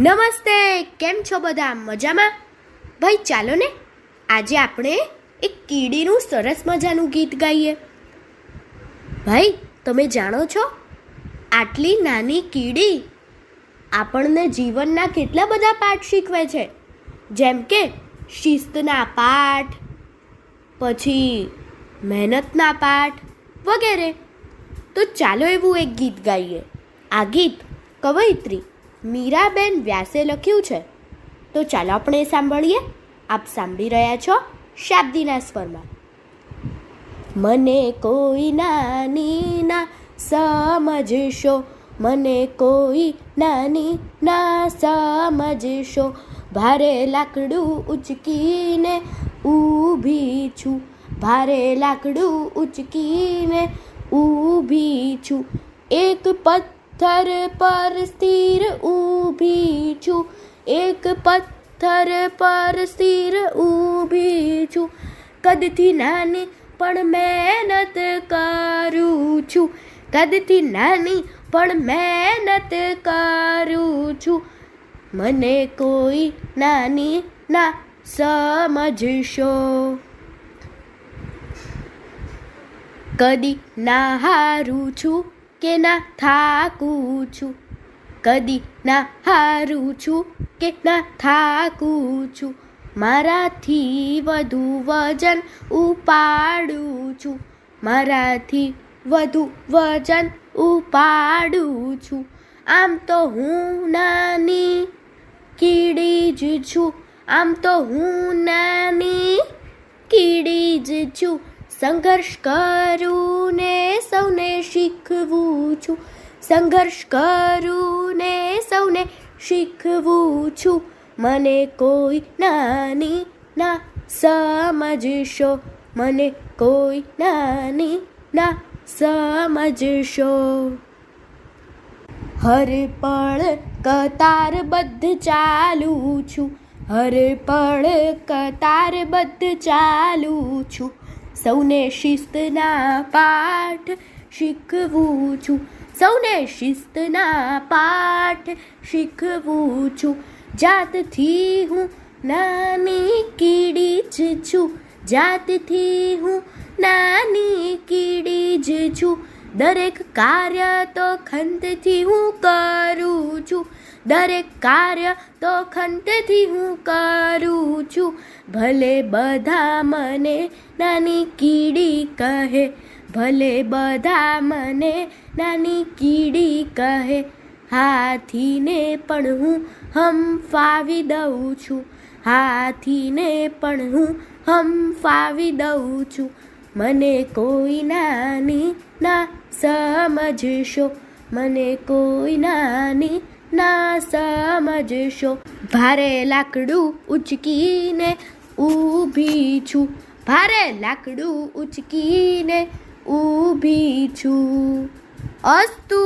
નમસ્તે, કેમ છો બધા? મજામાં? ભાઈ ચાલો ને આજે આપણે એક કીડીનું સરસ મજાનું ગીત ગાઈએ. ભાઈ તમે જાણો છો, આટલી નાની કીડી આપણને જીવનના કેટલા બધા પાઠ શીખવે છે, જેમ કે શિસ્તના પાઠ, પછી મહેનતના પાઠ વગેરે. તો ચાલો એવું એક ગીત ગાઈએ. આ ગીત કવયિત્રી મીરાબેન વ્યાસે લખ્યું છે, તો ચાલો આપણે સાંભળીએ. આપ સાંભળી રહ્યા છો શાબ્દીના સ્વરમાં. મને કોઈ નાની ના સમજશો, મને કોઈ નાની ના સમજશો, ભારે લાકડું ઉચકીને ઊભી છું, ભારે લાકડું ઉચકીને ઊભી છું, એક પથ્થર પર સ્થિર ઊભી છું, એક પથ્થર પર સ્થિર ઊભી છું, કદથી નાની પણ મહેનત કરું છું, કદથી નાની પણ મહેનત કરું છું, મને કોઈ નાની ના સમજશો. કદી ના હારું છું કે ના થાકું છું, કદી ના હારું છું કે ના થાકું છું, મારાથી વધુ વજન ઉપાડું છું, મારાથી વધુ વજન ઉપાડું છું, આમ તો હું નાની કીડી જ છું, આમ તો હું નાની કીડી જ છું, સંઘર્ષ કરું ને સૌને શીખવું છું, સંઘર્ષ કરું ને સૌને શીખવું છું, મને કોઈ નાની ના સમજશો, મને કોઈ નાની ના સમજશો. હર પળ કતારબદ્ધ ચાલું છું, હર પળ કતારબદ્ધ ચાલું છું, સૌને શિસ્તના પાઠ શીખવું છું, સૌને શિસ્તના પાઠ શીખવું છું, જાતથી હું નાની કીડી જ છું, જાતથી હું નાની કીડી જ છું, દરેક કાર્ય તો ખંતથી હું કરું છું, દરેક કાર્ય તો ખંતથી હું કરું છું, ભલે બધા મને નાની કીડી કહે, ભલે બધા મને નાની કીડી કહે, હાથીને પણ હું હંફાવી દઉં છું, હાથીને પણ હું હંફાવી દઉં છું, મને કોઈ નાની ના સમજશો, મને કોઈ નાની ના સમજશો, ભારે લાકડું ઉચકીને ઊભી છું, ભારે લાકડું ઉચકીને ઊભી છું. અસ્તુ.